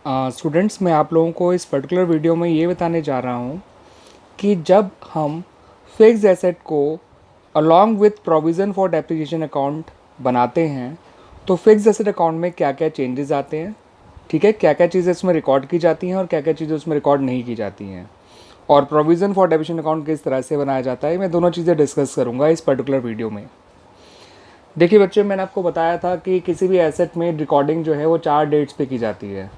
Students, मैं आप लोगों को इस पर्टिकुलर वीडियो में ये बताने जा रहा हूँ कि जब हम फिक्स्ड एसेट को along with provision for depreciation account बनाते हैं तो फिक्स्ड एसेट अकाउंट में क्या क्या चेंजेस आते हैं, ठीक है, क्या क्या चीज़ें इसमें रिकॉर्ड की जाती हैं और क्या क्या चीज़ें उसमें रिकॉर्ड नहीं की जाती हैं, और प्रोविज़न फॉर डेप्रिसिएशन अकाउंट किस तरह से बनाया जाता है। मैं दोनों चीज़ें डिस्कस करूँगा इस पर्टिकुलर वीडियो में। देखिए बच्चे, मैंने आपको बताया था कि किसी भी एसेट में रिकॉर्डिंग जो है वो 4 डेट्स पे की जाती है।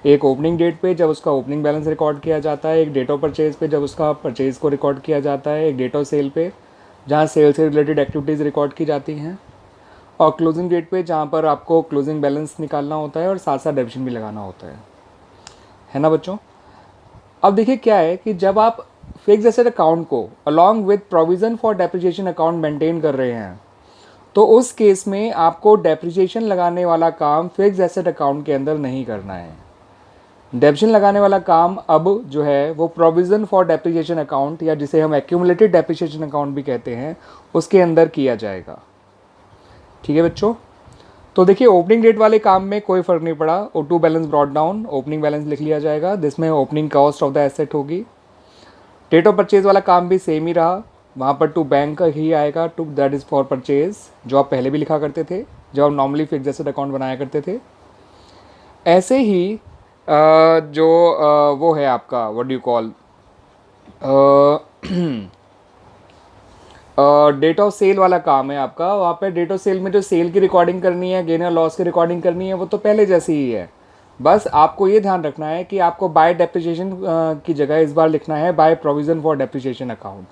एक ओपनिंग डेट पे जब उसका ओपनिंग बैलेंस रिकॉर्ड किया जाता है, एक डेट ऑफ परचेज पे जब उसका परचेज को रिकॉर्ड किया जाता है, एक डेट ऑफ सेल पे जहाँ सेल से रिलेटेड एक्टिविटीज़ रिकॉर्ड की जाती हैं, और क्लोजिंग डेट पे जहाँ पर आपको क्लोजिंग बैलेंस निकालना होता है और साथ साथ डेबिशन भी लगाना होता है ना बच्चों। अब देखिए क्या है कि जब आप फिक्स्ड एसेट अकाउंट को along with provision for depreciation account maintain कर रहे हैं तो उस केस में आपको डेप्रिसिएशन लगाने वाला काम फिक्स्ड एसेट अकाउंट के अंदर नहीं करना है। डेप्रिसिएशन लगाने वाला काम अब जो है वो प्रोविज़न फॉर डेप्रिसिएशन अकाउंट, या जिसे हम एक्यूमुलेटेड डेप्रिसिएशन अकाउंट भी कहते हैं, उसके अंदर किया जाएगा। ठीक है बच्चों, तो देखिए ओपनिंग डेट वाले काम में कोई फ़र्क नहीं पड़ा। O2 balance brought down, opening balance लिख लिया जाएगा जिसमें opening cost of the asset होगी। डेट ऑफ परचेज वाला काम भी सेम ही रहा, वहाँ पर टू बैंक ही आएगा, to that is for purchase, जो आप पहले भी लिखा करते थे जब आप नॉर्मली फिक्स्ड एसेट अकाउंट बनाया करते थे। ऐसे ही जो वो है आपका what do call date of sale वाला काम है आपका। वहाँ पे डेट ऑफ सेल में जो सेल की रिकॉर्डिंग करनी है, गेन और लॉस की रिकॉर्डिंग करनी है, वो तो पहले जैसी ही है। बस आपको ये ध्यान रखना है कि आपको बाय डेप्रिसिएशन की जगह इस बार लिखना है by provision for depreciation account.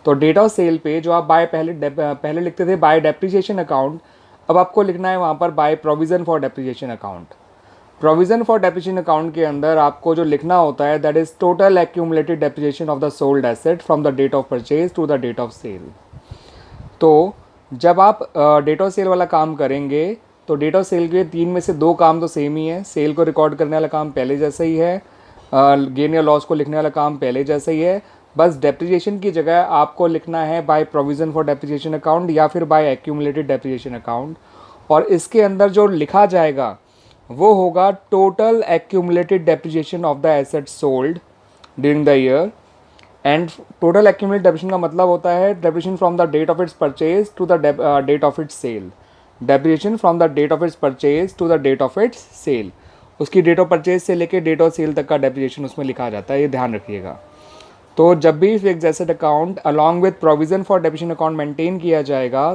तो डेट ऑफ सेल पे जो आप बाय पहले लिखते थे बाय डेप्रिसिएशन अकाउंट, अब आपको लिखना है वहाँ पर by provision for depreciation account. Provision for depreciation account के अंदर आपको जो लिखना होता है that is total accumulated depreciation of the sold asset from the date of purchase to the date of sale. तो जब आप डेट ऑफ सेल वाला काम करेंगे तो डेट ऑफ सेल के 3 में से 2 काम तो सेम ही है। सेल को रिकॉर्ड करने वाला काम पहले जैसा ही है, गेन या लॉस को लिखने वाला काम पहले जैसा ही है। बस डेप्रिसिएशन की जगह आपको लिखना है by provision for depreciation account या फिर बाय एक्यूमुलेटेड डेप्रिसिएशन अकाउंट, और इसके अंदर जो लिखा जाएगा वो होगा total accumulated depreciation of the asset sold during the year. And total accumulated depreciation का मतलब होता है depreciation from the date of its purchase to the date of its sale. Depreciation from the date of its purchase to the date of its sale, उसकी date of purchase से लेकर date of cell तक का depreciation उसमें लिखा जाता है, ये ध्यान रखिएगा। तो जब भी fixed asset account along with provision for depreciation account maintain किया जाएगा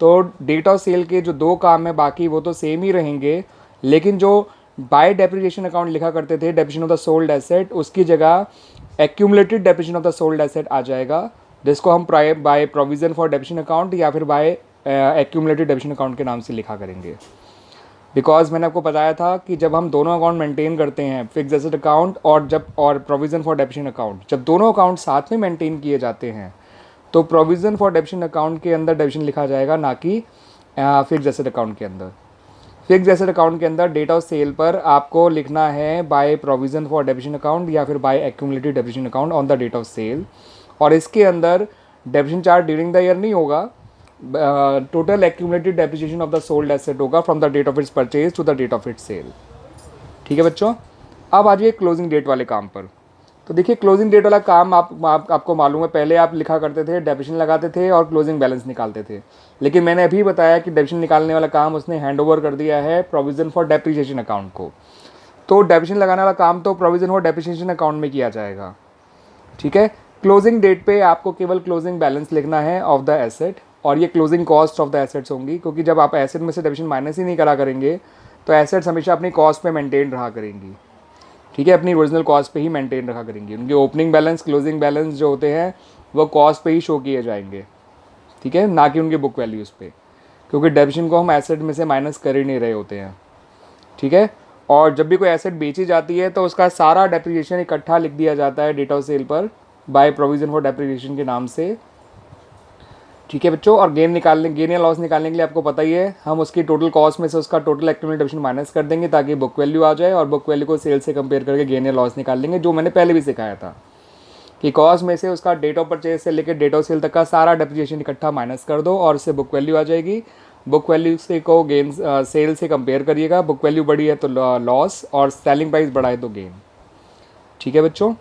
तो डेट ऑफ सेल के जो 2 काम है बाकी वो तो सेम ही रहेंगे, लेकिन जो बाय डेप्रिसिएशन अकाउंट लिखा करते थे depreciation of the sold asset, उसकी जगह accumulated depreciation of the sold asset आ जाएगा, जिसको हम by provision for depreciation account या फिर बाय एक्यूमुलेटेड डेप्रिसिएशन अकाउंट के नाम से लिखा करेंगे। बिकॉज मैंने आपको बताया था कि जब हम दोनों अकाउंट मेंटेन करते हैं, फिक्स्ड एसेट अकाउंट और प्रोविज़न फॉर डेप्रिसिएशन अकाउंट, जब दोनों अकाउंट साथ में मेंटेन किए जाते हैं तो प्रोविज़न फॉर डेप्रिसिएशन अकाउंट के अंदर डेप्रिसिएशन लिखा जाएगा, ना कि फिक्स्ड एसेट अकाउंट के अंदर। फिक्स्ड एसेट अकाउंट के अंदर डेट ऑफ सेल पर आपको लिखना है by provision for depreciation account या फिर by accumulated depreciation account on the date of sale, और इसके अंदर depreciation charge during the year नहीं होगा, total accumulated depreciation of the sold asset होगा from the date of its purchase to the date of its sale. ठीक है बच्चों, अब आ जाइए क्लोजिंग डेट वाले काम पर। तो देखिए क्लोजिंग डेट वाला काम आपको मालूम है, पहले आप लिखा करते थे, डेप्रिसिएशन लगाते थे और क्लोजिंग बैलेंस निकालते थे, लेकिन मैंने अभी बताया कि डेप्रिसिएशन निकालने वाला काम उसने हैंड ओवर कर दिया है प्रोविज़न फॉर डेप्रिसिएशन अकाउंट को। तो डेप्रिसिएशन लगाने वाला काम तो प्रोविज़न फॉर डेप्रिसिएशन अकाउंट में किया जाएगा। ठीक है, क्लोजिंग डेट पे आपको केवल क्लोजिंग बैलेंस लिखना है ऑफ द एसेट, और ये closing cost of the assets होंगी, क्योंकि जब आप एसेट में से डेप्रिसिएशन माइनस ही नहीं करा करेंगे तो एसेट्स हमेशा अपनी कॉस्ट पे मेंटेन रहा करेंगी। ठीक है, अपनी ओरिजिनल कॉस्ट पे ही मेंटेन रखा करेंगी। उनके ओपनिंग बैलेंस, क्लोजिंग बैलेंस जो होते हैं वो कॉस्ट पे ही शो किए जाएंगे, ठीक है, ना कि उनके बुक वैल्यूज़ पे, क्योंकि डेप्रिसिएशन को हम एसेट में से माइनस कर ही नहीं रहे होते हैं। ठीक है, और जब भी कोई एसेट बेची जाती है तो उसका सारा डेप्रिसिएशन इकट्ठा लिख दिया जाता है डेट ऑफ सेल पर बाय प्रोविज़न फॉर डेप्रिसिएशन के नाम से। ठीक है बच्चों, और गेन या लॉस निकालने के लिए आपको पता ही है, हम उसकी टोटल कॉस्ट में से उसका टोटल एक्यूमुलेटेड डेप्रिसिएशन माइनस कर देंगे ताकि बुक वैल्यू आ जाए, और बुक वैल्यू को सेल से कंपेयर करके गेन या लॉस निकाल लेंगे, जो मैंने पहले भी सिखाया था कि कॉस्ट में से उसका डेट ऑफ परचेज से लेकर डेट ऑफ सेल तक का सारा डेप्रिसिएशन इकट्ठा माइनस कर दो और उससे बुक वैल्यू आ जाएगी। बुक वैल्यू से को गेन सेल से कंपेयर करिएगा। बुक वैल्यू बढ़ी है तो लॉस और सेलिंग प्राइस बढ़ा है तो गेन। ठीक है बच्चों,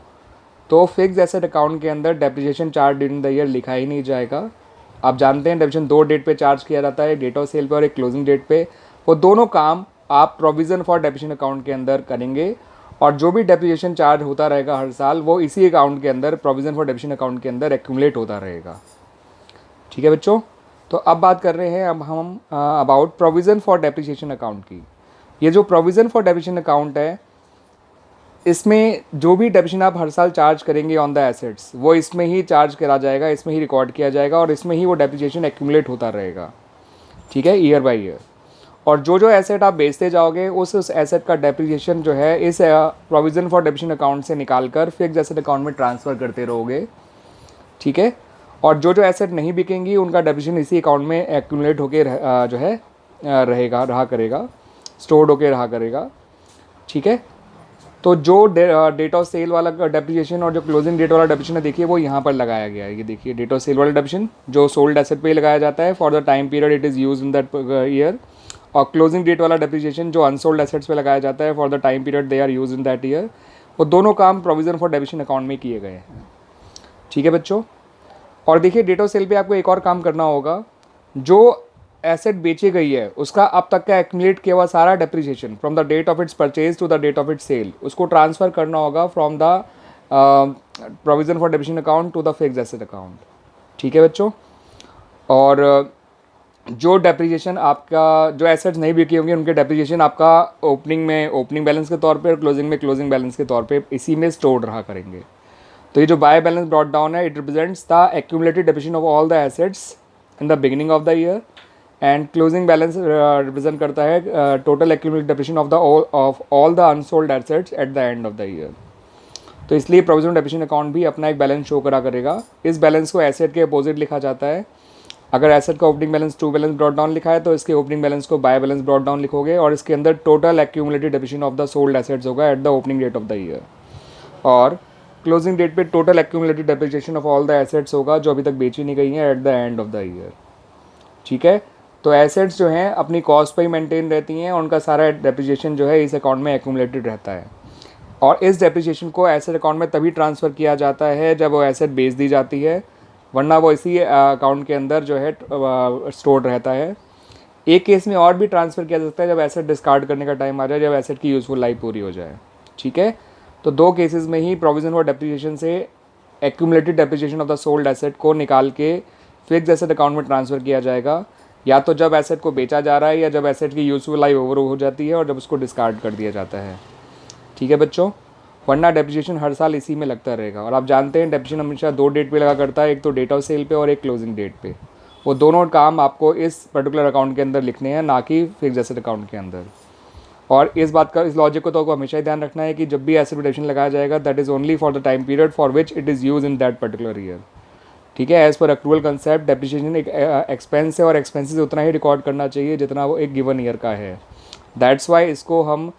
तो फिक्स एसेट अकाउंट के अंदर depreciation charge during the year लिखा ही नहीं जाएगा। आप जानते हैं डेप्रिसिएशन 2 डेट पे चार्ज किया जाता है, डेट ऑफ सेल पे और एक क्लोजिंग डेट पे। वो दोनों काम आप प्रोविज़न फॉर डेप्रिसिएशन अकाउंट के अंदर करेंगे और जो भी डेप्रिसिएशन चार्ज होता रहेगा हर साल वो इसी अकाउंट के अंदर, प्रोविज़न फॉर डेप्रिसिएशन अकाउंट के अंदर एक्यूमुलेट होता रहेगा। ठीक है बच्चों, तो अब बात कर रहे हैं अब हम about provision for depreciation account की। ये जो प्रोविज़न फॉर डेप्रिसिएशन अकाउंट है, इसमें जो भी डेप्रिसिएशन आप हर साल चार्ज करेंगे ऑन द एसेट्स वो इसमें ही चार्ज करा जाएगा, इसमें ही रिकॉर्ड किया जाएगा और इसमें ही वो डेप्रिसिएशन एक्यूमुलेट होता रहेगा। ठीक है, ईयर बाय ईयर। और जो जो एसेट आप बेचते जाओगे उस एसेट का डेप्रिसिएशन जो है इस प्रोविज़न फॉर डेप्रिसिएशन अकाउंट से निकाल कर फिक्स एसेट अकाउंट में ट्रांसफ़र करते रहोगे। ठीक है, और जो जो एसेट नहीं बिकेंगी उनका डेप्रिसिएशन इसी अकाउंट में एक्यूमुलेट होकर जो है रहा करेगा, स्टोर्ड होकर रहा करेगा। ठीक है, तो जो डेट ऑफ सेल वाला डेप्रिसिएशन और जो क्लोजिंग डेट वाला डेप्रिसिएशन है देखिए वो यहाँ पर लगाया गया है। ये देखिए डेट ऑफ सेल वाला डेप्रिसिएशन जो सोल्ड एसेट पे लगाया जाता है for the time period it is use in that year, और क्लोजिंग डेट वाला डेप्रिसिएशन जो अनसोल्ड एसेट्स पे लगाया जाता है for the time period they are use in that year. वो दोनों काम प्रोविज़न फॉर डेप्रिसिएशन अकाउंट में किए गए हैं। ठीक है बच्चों, और देखिए डेट ऑफ सेल पे आपको एक और काम करना होगा, जो एसेट बेची गई है उसका अब तक का एक्यूमुलेट किया हुआ सारा depreciation from the date of its purchase to the date of its sale उसको ट्रांसफ़र करना होगा from the provision for depreciation account to the fixed asset account. ठीक है बच्चों, और जो डेप्रिसिएशन आपका, जो एसेट्स नहीं बिकी होंगे उनके डेप्रिसिएशन आपका ओपनिंग में ओपनिंग बैलेंस के तौर पे और क्लोजिंग में क्लोजिंग बैलेंस के तौर पे इसी में स्टोर्ड रहा करेंगे। तो ये जो बाय बैलेंस ब्रॉट डाउन है it represents the accumulated depreciation of all the assets in the beginning of the year, and closing balance represent करता है total accumulated depreciation of all the unsold assets eight the end of the year. तो इसलिए provisional depreciation account भी अपना एक balance show करा करेगा। इस बैलेंस को एसेट के अपोजिट लिखा जाता है। अगर एसेट का opening balance to balance brought down लिखा है तो इसके ओपनिंग बैलेंस को बाय बैलेंस ब्रॉट डाउन लिखोगे और इसके अंदर total accumulated depreciation of the sold assets होगा at the opening date of the year, और क्लोजिंग डेट पे total accumulated depreciation of all the assets होगा जो अभी तक बेची नहीं गई हैं at the end of the year. ठीक है, तो एसेट्स जो हैं अपनी कॉस्ट पे ही मेंटेन रहती हैं और उनका सारा डेप्रिसिएशन जो है इस अकाउंट में एक्यूमुलेटेड रहता है, और इस डेप्रिसिएशन को एसेट अकाउंट में तभी ट्रांसफ़र किया जाता है जब वो एसेट बेच दी जाती है, वरना वो इसी अकाउंट के अंदर जो है स्टोर्ड रहता है। एक केस में और भी ट्रांसफ़र किया जा सकता है जब एसेट डिस्कार्ड करने का टाइम आ जाए, जब एसेट की यूज़फुल लाइफ पूरी हो जाए। ठीक है, तो दो केसेस में ही प्रोविज़न फॉर डेप्रिसिएशन से accumulated depreciation of the sold asset को निकाल के फिक्स्ड एसेट अकाउंट में ट्रांसफ़र किया जाएगा, या तो जब एसेट को बेचा जा रहा है या जब एसेट की यूज़फुल लाइफ ओवर हो जाती है और जब उसको डिस्कार्ड कर दिया जाता है। ठीक है बच्चों, वरना डेप्रिसिएशन हर साल इसी में लगता रहेगा। और आप जानते हैं डेप्रिसिएशन हमेशा 2 डेट पे लगा करता है, एक तो डेट ऑफ सेल पे और एक क्लोजिंग डेट पे। वो दोनों काम आपको इस पर्टिकुलर अकाउंट के अंदर लिखने हैं, ना कि फिक्स्ड एसेट अकाउंट के अंदर। और इस बात का, इस लॉजिक को तो आपको हमेशा ही ध्यान रखना है कि जब भी एसेट पे डेप्रिसिएशन लगाया जाएगा that is only for the time period for which it is use in that particular year. ठीक है, as per accrual concept depreciation एक एक्सपेंस है और एक्सपेंसेस उतना ही रिकॉर्ड करना चाहिए जितना वो एक गिवन ईयर का है। दैट्स वाई इसको हम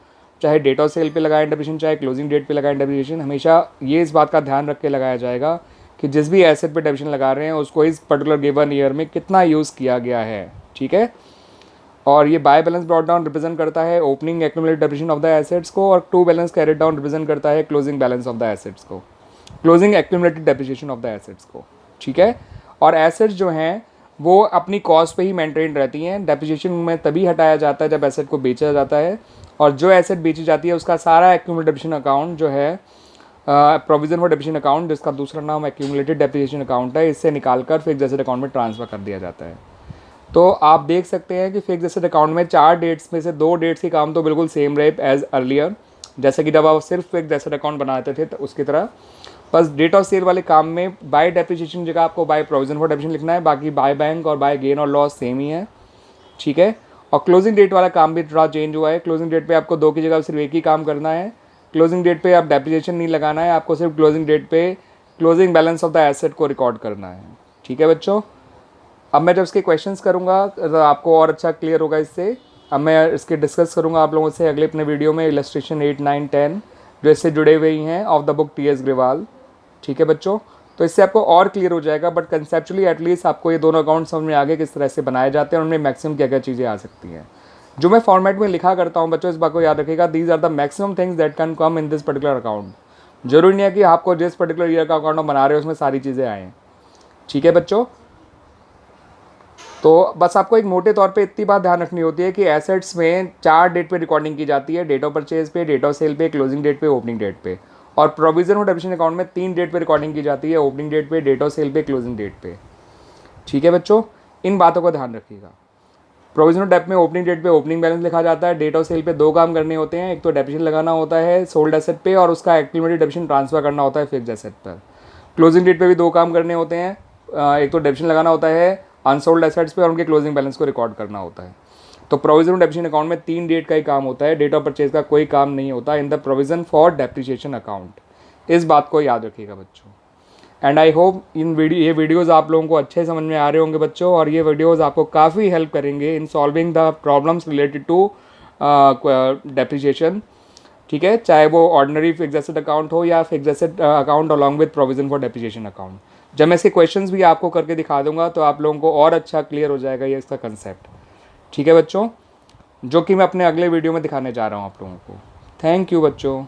चाहे डेट ऑफ सेल पे लगाएं डेप्रिसिएशन, चाहे क्लोजिंग डेट पे लगाएं डेप्रिसिएशन, हमेशा ये इस बात का ध्यान रख के लगाया जाएगा कि जिस भी एसेट पे डेप्रिसिएशन लगा रहे हैं उसको इस पर्टिकुलर गिवन ईयर में कितना यूज़ किया गया है। ठीक है, और ये by balance brought down represent करता है opening accumulated depreciation of the assets को, और to balance carried down represent करता है closing balance of the assets को, closing accumulated depreciation of the assets को। ठीक है, और एसेट्स जो हैं वो अपनी कॉस्ट पे ही मेंटेन रहती हैं, डेप्रिसिएशन में तभी हटाया जाता है जब एसेट को बेचा जाता है, और जो एसेट बेची जाती है उसका सारा एक्यूमुलेटेड डेप्रिसिएशन अकाउंट जो है प्रोविज़न फॉर डेप्रिसिएशन अकाउंट, जिसका दूसरा नाम एक्यूमुलेटेड डेप्रिसिएशन अकाउंट है, इससे निकाल कर फिक्स्ड एसेट अकाउंट में ट्रांसफ़र कर दिया जाता है। तो आप देख सकते हैं कि फिक्स्ड एसेट अकाउंट में 4 डेट्स में से 2 डेट्स के काम तो बिल्कुल सेम रहे एज अर्लियर, जैसे कि जब आप सिर्फ फिक्स्ड एसेट अकाउंट बनाते थे तो उसकी तरह। बस डेट ऑफ सेल वाले काम में बाय डेप्रिसिएशन जगह आपको बाय प्रोविज़न फॉर डेप्रिसिएशन लिखना है, बाकी बाय बैंक और बाय गेन और लॉस सेम ही है। ठीक है, और क्लोजिंग डेट वाला काम भी थोड़ा चेंज हुआ है। क्लोजिंग डेट पे आपको 2 की जगह सिर्फ एक ही काम करना है। क्लोजिंग डेट पे आप डेप्रिसिएशन नहीं लगाना है, आपको सिर्फ क्लोजिंग डेट पे closing balance of the asset को रिकॉर्ड करना है। ठीक है बच्चों, अब मैं जब इसके क्वेश्चंस करूँगा तो आपको और अच्छा क्लियर होगा इससे। अब मैं इसके डिस्कस करूँगा आप लोगों से अगले अपने वीडियो में इलस्ट्रेशन 8, 9, 10 जो इससे जुड़े हुए ही हैं of the book T S Grewal. ठीक है बच्चों, तो इससे आपको और क्लियर हो जाएगा, बट कंसेप्चुअली एटलीस्ट आपको ये दोनों अकाउंट समझ में आ गए किस तरह से बनाए जाते हैं और उनमें मैक्सिमम क्या क्या चीज़ें आ सकती हैं। जो मैं फॉर्मेट में लिखा करता हूँ बच्चों, इस बात को याद रखिएगा, these are the maximum things that can come in this particular account. जरूरी नहीं है कि आपको जिस पर्टिकुलर ईयर का अकाउंट हम बना रहे हो उसमें सारी चीज़ें आएँ। ठीक है बच्चों, तो बस आपको एक मोटे तौर पे इतनी बात ध्यान रखनी होती है कि एसेट्स में 4 डेट पे रिकॉर्डिंग की जाती है, डेट ऑफ परचेज पे, डेट ऑफ सेल पे, क्लोजिंग डेट पे, ओपनिंग डेट पे। और प्रोविजन और डेप्रिसिएशन अकाउंट में 3 डेट पे रिकॉर्डिंग की जाती है, ओपनिंग डेट पे, डेट ऑफ सेल पे, क्लोजिंग डेट पे। ठीक है बच्चों, इन बातों का ध्यान रखिएगा। प्रोविजनल डेप में ओपनिंग डेट पे ओपनिंग बैलेंस लिखा जाता है, डेट ऑफ सेल पे 2 काम करने होते हैं, एक तो डेप्रिसिएशन लगाना होता है सोल्ड एसेट पे और उसका एक्यूमुलेटेड डेप्रिसिएशन ट्रांसफर करना होता है फिक्स्ड एसेट पर। क्लोजिंग डेट पे भी 2 काम करने होते हैं, एक तो डेप्रिसिएशन लगाना होता है अनसोल्ड एसेट्स पे और उनके क्लोजिंग बैलेंस को रिकॉर्ड करना होता है। तो प्रोविजन डेप्रिसिएशन अकाउंट में 3 डेट का ही काम होता है, डेट ऑफ परचेज का कोई काम नहीं होता in the provision for depreciation account. इस बात को याद रखिएगा बच्चों। एंड आई होप ये वीडियोज़ आप लोगों को अच्छे समझ में आ रहे होंगे बच्चों, और ये वीडियोज़ आपको काफ़ी हेल्प करेंगे in solving the problems related to depreciation. ठीक है, चाहे वो ऑर्डिनरी फिक्स्ड एसेट अकाउंट हो या fixed asset account along with provision for depreciation account. जब मैं इसके क्वेश्चंस भी आपको करके दिखा दूंगा तो आप लोगों को और अच्छा क्लियर हो जाएगा ये इसका कंसेप्ट। ठीक है बच्चों, जो कि मैं अपने अगले वीडियो में दिखाने जा रहा हूँ आप लोगों को। थैंक यू बच्चों।